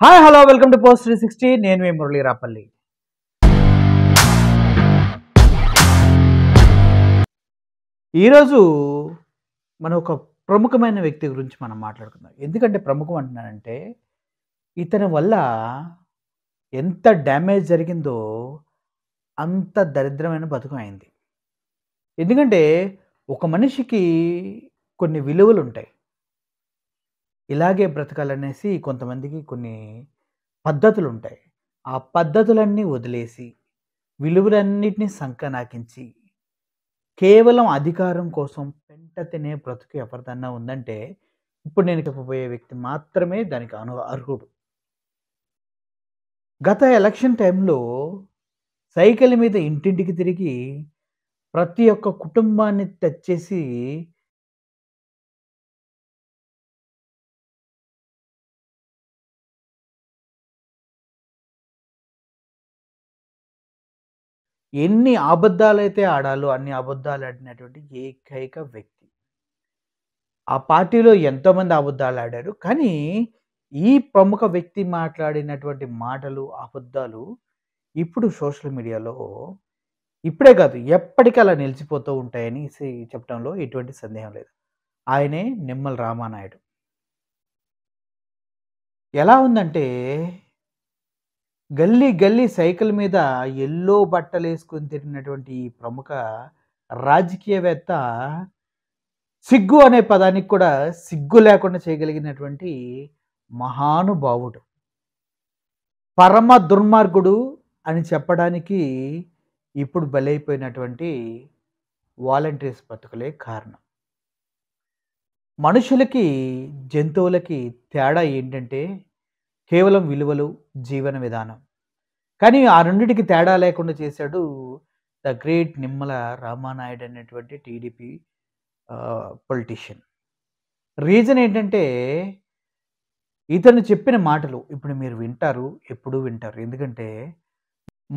Hi hello welcome to post 360. నేను మీ మురళీ రాపల్లి. ఈరోజు మనం ఒక ప్రముఖమైన వ్యక్తి గురించి మనం మాట్లాడుకుందాం. ఎందుకంటే ప్రముఖం అంటున్నానంటే ఇతని వల్ల ఎంత డ్యామేజ్ జరిగిందో అంత దరిద్రమైన బతుకు అయింది. ఎందుకంటే ఒక మనిషికి కొన్ని విలువలు ఉంటాయి. ఇలాగే బ్రతకాలనేసి కొంతమందికి కొన్ని పద్ధతులు ఉంటాయి. ఆ పద్ధతులన్నీ వదిలేసి విలువలన్నిటిని సంకనాకించి కేవలం అధికారం కోసం పెంట తినే బ్రతుకు ఎవరిదన్నా ఉందంటే ఇప్పుడు నేను చెప్పబోయే వ్యక్తి మాత్రమే దానికి అర్హుడు. గత ఎలక్షన్ టైంలో సైకిల్ మీద ఇంటింటికి తిరిగి ప్రతి ఒక్క కుటుంబాన్ని తెచ్చేసి ఎన్ని అబద్ధాలైతే ఆడాలో అన్ని అబద్ధాలు ఆడినటువంటి ఏకైక వ్యక్తి. ఆ పార్టీలో ఎంతోమంది అబద్ధాలు ఆడారు. కానీ ఈ ప్రముఖ వ్యక్తి మాట్లాడినటువంటి మాటలు, అబద్ధాలు ఇప్పుడు సోషల్ మీడియాలో ఇప్పుడే కాదు ఎప్పటికీ అలా నిలిచిపోతూ ఉంటాయని చెప్పడంలో ఎటువంటి సందేహం లేదు. ఆయనే నిమ్మల రామానాయుడు. ఎలా ఉందంటే గల్లీ గల్లీ సైకిల్ మీద ఎల్లో బట్టలు వేసుకొని తిరిగినటువంటి ఈ ప్రముఖ రాజకీయవేత్త సిగ్గు అనే పదానికి కూడా సిగ్గు లేకుండా చేయగలిగినటువంటి మహానుభావుడు. పరమ దుర్మార్గుడు అని చెప్పడానికి ఇప్పుడు బలైపోయినటువంటి వాలంటీర్స్ బతుకులే కారణం. మనుషులకి జంతువులకి తేడా ఏంటంటే కేవలం విలువలు, జీవన విధానం. కానీ ఆ రెండిటికి తేడా లేకుండా చేశాడు ద గ్రేట్ నిమ్మల రామానాయుడు అనేటువంటి టీడీపీ పొలిటీషియన్. రీజన్ ఏంటంటే ఇతను చెప్పిన మాటలు ఇప్పుడు మీరు వింటారు, ఎప్పుడూ వింటారు. ఎందుకంటే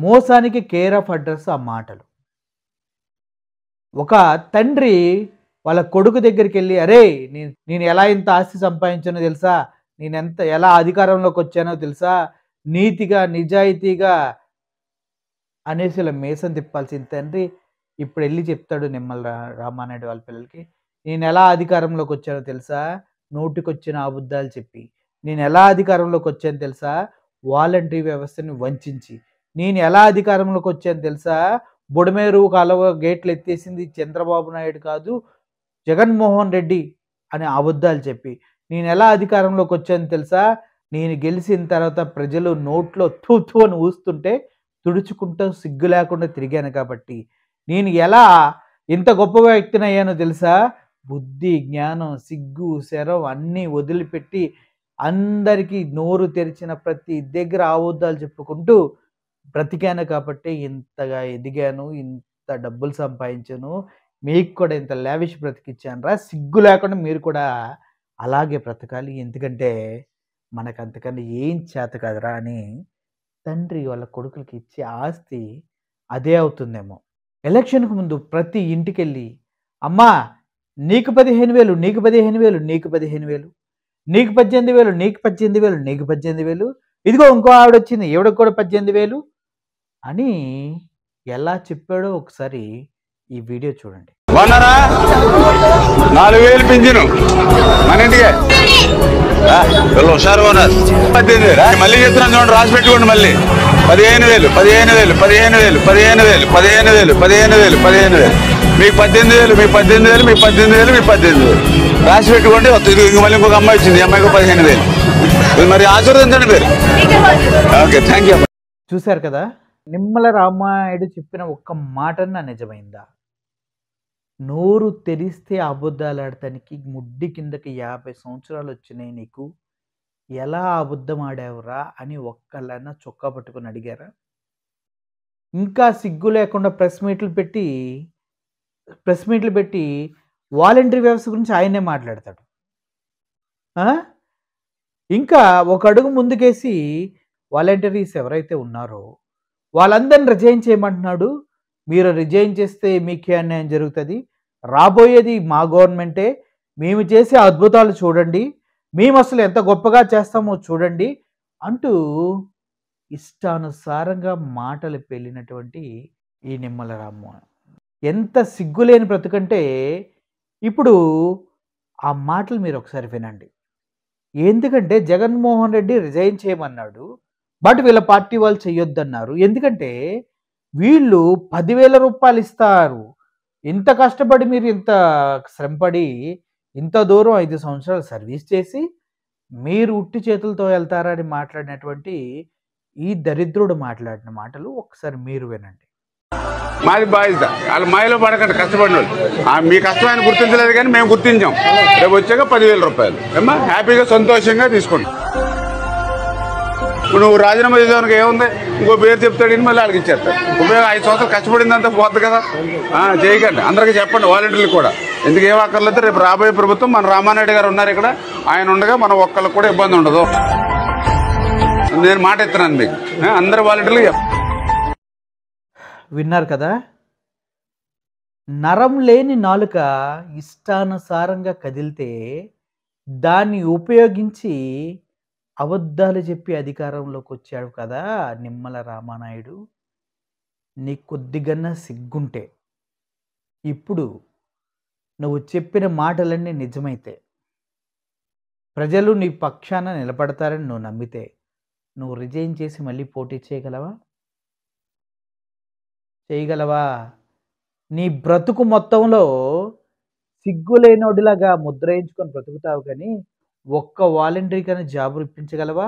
మోసానికి కేర్ ఆఫ్ అడ్రస్ ఆ మాటలు. ఒక తండ్రి వాళ్ళ కొడుకు దగ్గరికి వెళ్ళి, అరే నేను ఎలా ఇంత ఆస్తి సంపాదించానో తెలుసా, నేను ఎలా అధికారంలోకి వచ్చానో తెలుసా, నీతిగా నిజాయితీగా అనేసి ఇలా మేసం తిప్పాల్సిన తండ్రి ఇప్పుడు వెళ్ళి చెప్తాడు నిమ్మల రామానాయుడు వాళ్ళ పిల్లలకి, నేను ఎలా అధికారంలోకి వచ్చానో తెలుసా, నోటికొచ్చిన అబద్ధాలు చెప్పి, నేను ఎలా అధికారంలోకి వచ్చాను తెలుసా, వాలంటరీ వ్యవస్థని వంచి, నేను ఎలా అధికారంలోకి వచ్చాను తెలుసా, బుడమేరు కాలువ గేట్లు ఎత్తేసింది చంద్రబాబు నాయుడు కాదు జగన్మోహన్ రెడ్డి అనే అబద్ధాలు చెప్పి, నేను ఎలా అధికారంలోకి వచ్చాను తెలుసా, నేను గెలిచిన తర్వాత ప్రజలు నోట్లో తూతూ అని ఊస్తుంటే తుడుచుకుంటూ సిగ్గు లేకుండా తిరిగాను కాబట్టి, నేను ఎలా ఇంత గొప్ప వ్యక్తిని అయ్యానో తెలుసా, బుద్ధి, జ్ఞానం, సిగ్గు, శరం అన్నీ వదిలిపెట్టి అందరికీ నోరు తెరిచిన ప్రతి దగ్గర అబద్ధాలు చెప్పుకుంటూ బ్రతికాను కాబట్టి ఇంతగా ఎదిగాను, ఇంత డబ్బులు సంపాదించాను, మీకు కూడా ఇంత లావిష్ బ్రతికిచ్చాను రా, సిగ్గు లేకుండా మీరు కూడా అలాగే బ్రతకాలి, ఎందుకంటే మనకు అంతకన్నా ఏం చేత కాదురా అని తండ్రి వాళ్ళ కొడుకులకి ఇచ్చే ఆస్తి అదే అవుతుందేమో. ఎలక్షన్కు ముందు ప్రతి ఇంటికి వెళ్ళి, అమ్మా నీకు 15,000, నీకు 15,000, నీకు 15,000, నీకు 18,000, నీకు 18,000, నీకు 18,000, ఇదిగో ఇంకో ఆవిడ వచ్చింది ఈవిడకు కూడా 18,000 అని ఎలా చెప్పాడో ఒకసారి ఈ వీడియో చూడండి. 4,000 పింఛను మన ఇంటికే హుషారు మళ్ళీ చెప్తున్నాను చూడండి, రాసి పెట్టుకోండి. మళ్ళీ 15,000, 15,000, 15,000, 15,000, 15,000, 15,000, 15,000, మీకు 18,000, మీకు 18,000, మీకు 18,000, మీకు 18,000 రాసి పెట్టుకోండి. ఇంక మళ్ళీ ఇంకొక అమ్మాయి వచ్చింది, అమ్మాయికి 15,000. మరి ఆశీర్వదించండి మీరు. Okay, thank you. చూశారు కదా, నిమ్మల రామానాయుడు చెప్పిన ఒక్క మాటన్నా నిజమైందా? నోరు తెరిస్తే అబద్ధాలు ఆడటానికి ముడ్డి కిందకి 50 సంవత్సరాలు వచ్చినాయి, నీకు ఎలా అబద్ధం ఆడావురా అని ఒక్కళ్ళన్నా చొక్కా పట్టుకొని అడిగారా? ఇంకా సిగ్గు లేకుండా ప్రెస్ మీట్లు పెట్టి వాలంటరీ వ్యవస్థ గురించి ఆయనే మాట్లాడతాడు. ఇంకా ఒక అడుగు ముందుకేసి వాలంటీర్స్ ఎవరైతే ఉన్నారో వాళ్ళందరిని రిజైన్ చేయమంటున్నాడు. మీరు రిజైన్ చేస్తే మీకే అన్యాయం జరుగుతుంది, రాబోయేది మా గవర్నమెంటే, మేము చేసే అద్భుతాలు చూడండి, మేము అసలు ఎంత గొప్పగా చేస్తామో చూడండి, అంటూ ఇష్టానుసారంగా మాటలు పేలినటువంటి ఈ నిమ్మల రామ్మోహన్. ఎంత సిగ్గులేని బ్రతుకంటే ఇప్పుడు ఆ మాటలు మీరు ఒకసారి వినండి. ఎందుకంటే జగన్మోహన్ రెడ్డి రిజైన్ చేయమన్నాడు. బట్ వీళ్ళ పార్టీ వాళ్ళు చెయ్యొద్దన్నారు. ఎందుకంటే వీళ్ళు రూ. 10,000 ఇస్తారు. ఇంత కష్టపడి మీరు ఇంత శ్రమపడి ఇంత దూరం 5 సంవత్సరాలు సర్వీస్ చేసి మీరు ఉట్టి చేతులతో వెళ్తారా అని మాట్లాడినటువంటి ఈ దరిద్రుడు మాట్లాడిన మాటలు ఒకసారి మీరు వినండి. మాది బాధ్యత. వాళ్ళు మాయలో పడకండి కష్టపడిన వాళ్ళు. మీ కష్టం ఆయన గుర్తించలేదు కానీ మేము గుర్తించాం. రేపు వచ్చాక 10,000 ఏమ్మా హ్యాపీగా సంతోషంగా తీసుకోండి. ఇప్పుడు నువ్వు రాజీనామా చేసేవానికి ఏముంది, ఇంకో పేరు చెప్తాడని మళ్ళీ వాళ్ళకి ఇచ్చేస్తాడు. ఉపయోగం 5 సంవత్సరాలు కష్టపడిందంతా పోద్ది కదా. చేయకండి, అందరికీ చెప్పండి, వాలంటీర్లకు కూడా. ఎందుకు ఏం అక్కర్లేదు. రేపు రాబోయే ప్రభుత్వం మన రామానాయుడు గారు ఉన్నారు ఇక్కడ, ఆయన ఉండగా మనం ఒక్కళ్ళకి కూడా ఇబ్బంది ఉండదు. నేను మాట ఇస్తున్నాను మీకు, అందరు వాలంటీర్లు. విన్నారు కదా, నరం లేని నాలుక ఇష్టానుసారంగా కదిలితే దాన్ని ఉపయోగించి అబద్ధాలు చెప్పి అధికారంలోకి వచ్చాడు కదా నిమ్మల రామానాయుడు. నీ కొద్దిగన్నా సిగ్గుంటే ఇప్పుడు నువ్వు చెప్పిన మాటలన్నీ నిజమైతే, ప్రజలు నీ పక్షాన నిలబడతారని నువ్వు నమ్మితే నువ్వు రిజైన్ చేసి మళ్ళీ పోటీ చేయగలవా? చేయగలవా? నీ బ్రతుకు మొత్తంలో సిగ్గులేనోడిలాగా ముద్ర వేయించుకొని బ్రతుకుతావు కానీ ఒక్క వాలంటరీకైనా జాబులు ఇప్పించగలవా?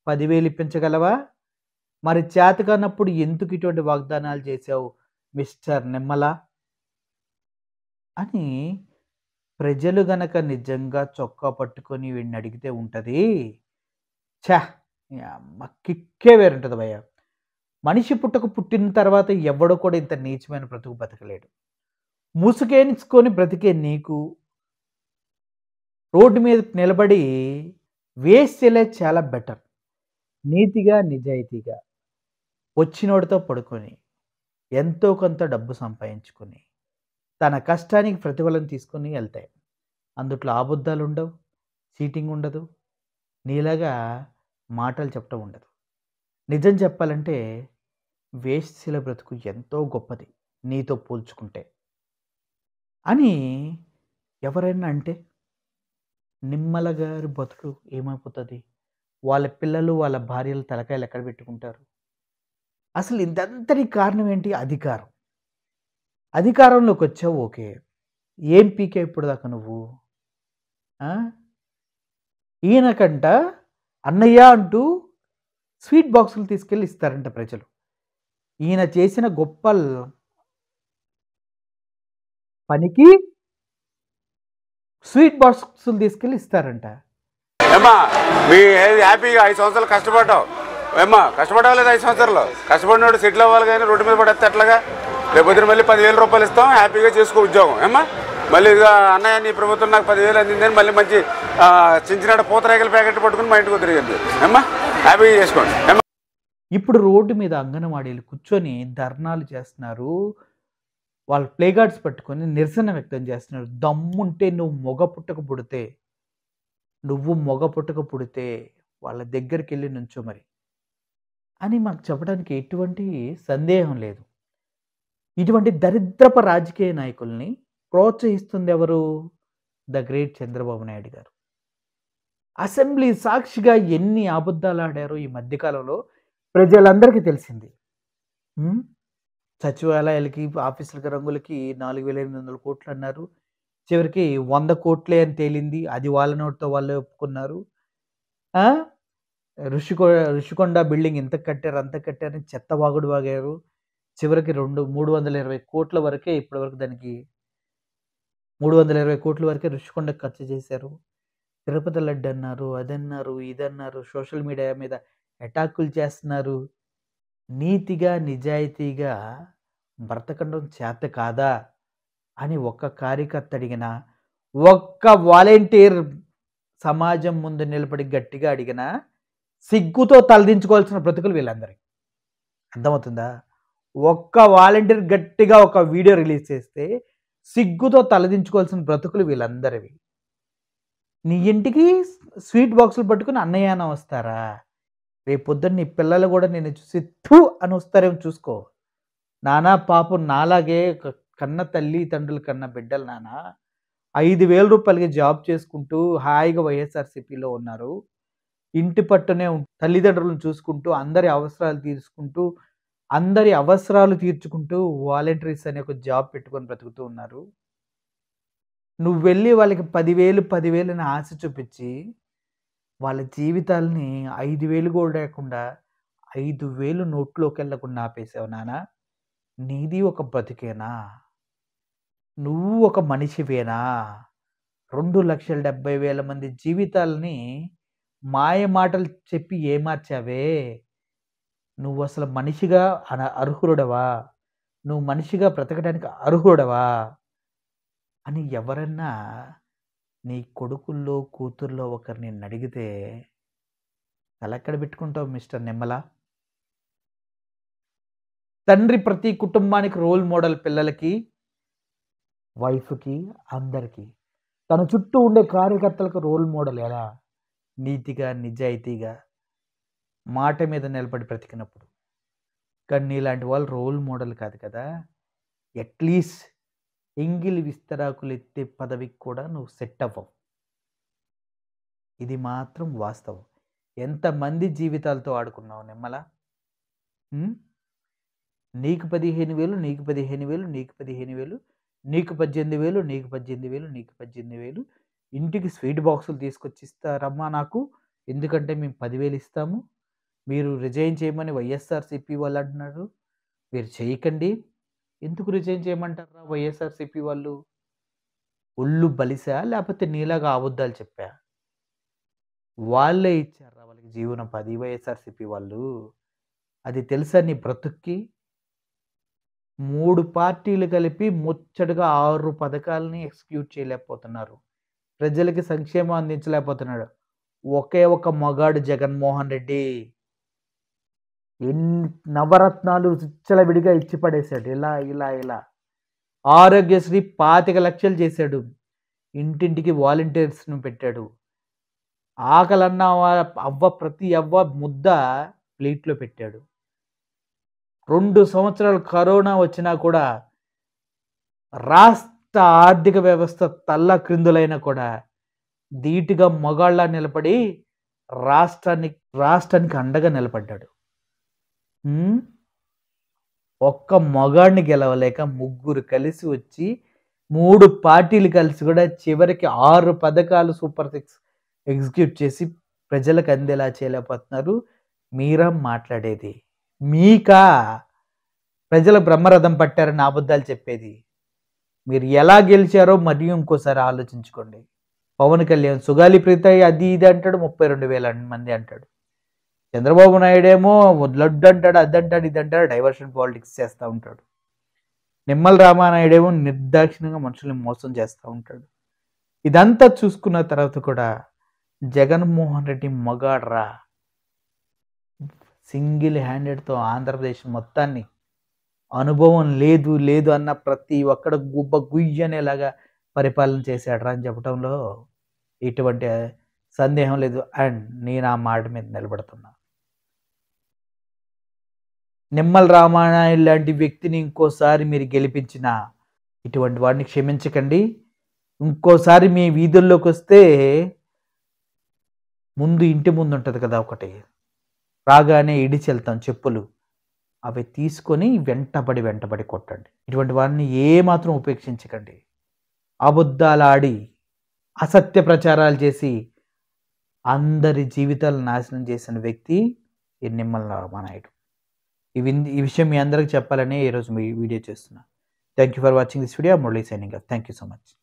10,000 ఇప్పించగలవా? మరి చేతకానప్పుడు ఎందుకు ఇటువంటి వాగ్దానాలు చేశావు మిస్టర్ నిమ్మల అని ప్రజలు గనక నిజంగా చొక్కా పట్టుకొని వీడిని అడిగితే ఉంటుంది. ఛా, కిక్కే వేరుంటుంది భయ్య. మనిషి పుట్టిన తర్వాత ఎవడో కూడా ఇంత నీచమైన బ్రతుకు బతకలేడు. ముసుగేయించుకొని బ్రతికే నీకు రోడ్డు మీద నిలబడి వేస్ట్ చేయలేదు చాలా బెటర్. నీతిగా నిజాయితీగా వచ్చినోడితో పడుకొని ఎంతో కొంత డబ్బు సంపాదించుకొని తన కష్టానికి ప్రతిఫలం తీసుకొని వెళ్తాయి. అందుట్లో అబద్ధాలు ఉండవు, చీటింగ్ ఉండదు, నీలాగా మాటలు చెప్పడం ఉండదు. నిజం చెప్పాలంటే వేశ్యల బ్రతుకు ఎంతో గొప్పది నీతో పోల్చుకుంటే అని ఎవరైనా అంటే నిమ్మల గారి బతుకు ఏమైపోతుంది? వాళ్ళ పిల్లలు వాళ్ళ భార్యలు తలకాయలు ఎక్కడ పెట్టుకుంటారు? అసలు ఇంతంతటి కారణం ఏంటి? అధికారం. అధికారంలోకి వచ్చావు, ఓకే. ఏం పీకే ఇప్పుడు దాకా నువ్వు? ఈయనకంట అన్నయ్య అంటూ స్వీట్ బాక్సులు తీసుకెళ్ళి ఇస్తారంట ప్రజలు. ఈయన చేసిన గొప్ప పనికి స్వీట్ బాక్సులు తీసుకెళ్ళి ఇస్తారంట. ఏమ్మా మీ హ్యాపీగా 5 సంవత్సరాలు కష్టపడ్డావు. ఏమ్మా కష్టపడాలి లేదు? 5 సంవత్సరాలు కష్టపడినోడు సెటిల్ అవ్వాలి కానీ రోడ్డు మీద పడేస్తే ఎట్లాగా? రేపొద్దున మళ్ళీ 10,000 ఇస్తాం, హ్యాపీగా చేసుకో ఉద్యోగం. ఏమ్మా మళ్ళీ ఇక అన్నయ్య నీ ప్రభుత్వం నాకు 10,000 అందిందని మళ్ళీ మంచి చించినాడు పూతరేగల ప్యాకెట్ పట్టుకుని మా ఇంటికి తిరిగింది. ఏమ్మా హ్యాపీగా చేసుకోండి. ఇప్పుడు రోడ్డు మీద అంగన్వాడీలు కూర్చొని ధర్నాలు చేస్తున్నారు. వాళ్ళు ప్లే కార్డ్స్ పట్టుకొని నిరసన వ్యక్తం చేస్తున్నారు. దమ్ముంటే నువ్వు మొగ పుట్టక పుడితే వాళ్ళ దగ్గరికి వెళ్ళి నుంచో మరి అని మాకు చెప్పడానికి ఎటువంటి సందేహం లేదు. ఇటువంటి దరిద్రప రాజకీయ నాయకుల్ని ప్రోత్సహిస్తుంది ఎవరు? ద గ్రేట్ చంద్రబాబు నాయుడు గారు. అసెంబ్లీ సాక్షిగా ఎన్ని అబద్ధాలు ఆడారో ఈ మధ్యకాలంలో ప్రజలందరికీ తెలిసింది. సచివాలయాలకి ఆఫీసులకి రంగులకి 4,800 కోట్లు అన్నారు. చివరికి 100 కోట్లే అని తేలింది. అది వాళ్ళ నోటితో వాళ్ళే ఒప్పుకున్నారు. ఋషికొండ బిల్డింగ్ ఇంత కట్టారు అంత కట్టారని చెత్తవాగుడు వాగారు. చివరికి 320 కోట్ల వరకే ఇప్పటివరకు దానికి 320 కోట్ల వరకే ఋషికొండకు ఖర్చు చేశారు. తిరుపతి లడ్డు అన్నారు, అదన్నారు, ఇదన్నారు, సోషల్ మీడియా మీద అటాకులు చేస్తున్నారు. నీతిగా నిజాయితీగా బ్రతకడం చేత కాదా అని ఒక్క కార్యకర్త అడిగినా, ఒక్క వాలంటీర్ సమాజం ముందు నిలబడి గట్టిగా అడిగినా సిగ్గుతో తలదించుకోవాల్సిన బ్రతుకులు వీళ్ళందరికీ. అర్థమవుతుందా? ఒక్క వాలంటీర్ గట్టిగా ఒక వీడియో రిలీజ్ చేస్తే సిగ్గుతో తలదించుకోవాల్సిన బ్రతుకులు వీళ్ళందరివి. నీ ఇంటికి స్వీట్ బాక్సులు పట్టుకుని అన్నయ్యన వస్తారా? రేపొద్దున నీ పిల్లలు కూడా నిన్ను చూసి థూ అని వస్తారేమో చూసుకో. నానా పాపం నాలాగే కన్న తల్లి తండ్రులు కన్న బిడ్డలు నాన్న రూ. 5,000కి జాబ్ చేసుకుంటూ హాయిగా వైఎస్ఆర్‌సీపీలో ఉన్నారు. ఇంటి పట్టునే తల్లిదండ్రులను చూసుకుంటూ, అందరి అవసరాలు తీర్చుకుంటూ వాలంటీర్స్ అనే ఒక జాబ్ పెట్టుకొని బ్రతుకుతూ ఉన్నారు. నువ్వు వెళ్ళి వాళ్ళకి 10,000 అని ఆశ చూపించి, వాళ్ళ జీవితాల్ని 5,000 కూడా లేకుండా 5,000 నోట్లోకెళ్ళకుండా ఆపేసావు నాన్న. నీది ఒక బతుకేనా? నువ్వు ఒక మనిషివేనా? 2,70,000 మంది జీవితాలని మాయ మాటలు చెప్పి ఏమార్చావే! నువ్వసలు మనిషిగా అర్హుడవా? నువ్వు మనిషిగా బ్రతకడానికి అర్హుడవా? అని ఎవరన్నా నీ కొడుకుల్లో, కూతుర్లో ఒకరు నిన్నడిగితే తలెక్కడ పెట్టుకుంటావు మిస్టర్ నిమ్మల? తండ్రి ప్రతి కుటుంబానికి రోల్ మోడల్ పిల్లలకి, వైఫ్‌కి, అందరికి. తన చుట్టూ ఉండే కార్యకర్తలకు రోల్ మోడల్ ఎలా? నీతిగా, నిజాయితీగా, మాట మీద నిలబడి బ్రతికినప్పుడు. కానీ నీలాంటి వాళ్ళు రోల్ మోడల్ కాదు కదా! అట్‌లీస్ట్ ఎంగిలి విస్తరాకులు ఎత్తే పదవికి కూడా నువ్వు సెట్ అవ్వవు. ఇది మాత్రం వాస్తవం. ఎంతమంది జీవితాలతో ఆడుకున్నావు నిమ్మల? నీకు 15,000, నీకు 15,000, నీకు 15,000, నీకు 18,000, నీకు 18,000, నీకు 18,000. ఇంటికి స్వీట్ బాక్సులు తీసుకొచ్చి ఇస్తారమ్మా నాకు. ఎందుకంటే మేము 10,000 ఇస్తాము. మీరు రిజైన్ చేయమని వైఎస్ఆర్‌సీపీ వాళ్ళు అంటున్నారు. మీరు చేయకండి. ఎందుకు రిజైన్ చేయమంటారా వైఎస్ఆర్‌సీపీ వాళ్ళు? ఒళ్ళు బలిసా? లేకపోతే నీలాగా అబద్ధాలు చెప్పా? వాళ్ళే ఇచ్చారా వాళ్ళకి జీవనోపాధి వైఎస్ఆర్‌సీపీ వాళ్ళు? అది తెలుసా నీ బ్రతుక్కి? 3 పార్టీలు కలిపి ముచ్చటగా 6 పథకాలని ఎగ్జిక్యూట్ చేయలేకపోతున్నారు. ప్రజలకి సంక్షేమం అందించలేకపోతున్నాడు. ఒకే ఒక మగాడు జగన్మోహన్ రెడ్డి. ఎన్ని నవరత్నాలు విచ్చలవిడిగా ఇచ్చి పడేశాడు. ఇలా. ఆరోగ్యశ్రీ 25 లక్షలు చేశాడు. ఇంటింటికి వాలంటీర్స్‌ను పెట్టాడు. ఆకలన్న ప్రతి అవ్వ ముద్ద ప్లేట్‌లో పెట్టాడు. 2 సంవత్సరాలు కరోనా వచ్చినా కూడా రాష్ట్ర ఆర్థిక వ్యవస్థ తల్లక్రిందులైనా కూడా ధీటుగా మగాళ్ళ నిలబడి రాష్ట్రానికి అండగా నిలబడ్డాడు. ఒక్క మగాడిని గెలవలేక ముగ్గురు కలిసి వచ్చి 3 పార్టీలు కలిసి కూడా చివరికి 6 పథకాలు సూపర్ 6 ఎగ్జిక్యూట్ చేసి ప్రజలకు అందేలా చేయలేకపోతున్నారు. మీరా మాట్లాడేది? మీకా ప్రజల బ్రహ్మరథం పట్టారని అబద్ధాలు చెప్పేది? మీరు ఎలా గెలిచారో మరియు ఇంకోసారి ఆలోచించుకోండి. పవన్ కళ్యాణ్ సుగాలి ప్రీత అది ఇది అంటాడు, 32,000 మంది అంటాడు. చంద్రబాబు నాయుడు ఏమో లడ్డు అంటాడు, అదంటాడు, ఇదంటాడు, డైవర్షన్ పాలిటిక్స్ చేస్తూ ఉంటాడు. నిమ్మల రామానాయుడు ఏమో నిర్దాక్షిణ్యంగా మనుషుల్ని మోసం చేస్తూ ఉంటాడు. ఇదంతా చూసుకున్న తర్వాత కూడా జగన్మోహన్ రెడ్డి మగాడ్రా, సింగిల్ హ్యాండెడ్తో ఆంధ్రప్రదేశ్ మొత్తాన్ని అనుభవం లేదు అన్న ప్రతి ఒక్కడ గుయ్యనేలాగా పరిపాలన చేశాడ్రా అని చెప్పడంలో ఎటువంటి సందేహం లేదు. అండ్ నేను ఆ మాట మీద నిలబడుతున్నా. నిమ్మల రామానాయుడు లాంటి వ్యక్తిని ఇంకోసారి మీరు గెలిపించిన ఇటువంటి వాడిని క్షమించకండి. ఇంకోసారి మీ వీధుల్లోకి వస్తే ఇంటి ముందు ఉంటుంది కదా ఒకటి, రాగానే ఇడిచి వెళ్తాం చెప్పులు, అవి తీసుకొని వెంటబడి కొట్టండి. ఇటువంటి వారిని ఏమాత్రం ఉపేక్షించకండి. అబద్ధాలు ఆడి అసత్య ప్రచారాలు చేసి అందరి జీవితాలను నాశనం చేసిన వ్యక్తి ఈ నిమ్మల రామానాయుడు. ఈ విషయం మీ అందరికి చెప్పాలని ఈరోజు మీ వీడియో చేస్తున్నా. Thank you for watching this video. Murali signing off. Thank you so much.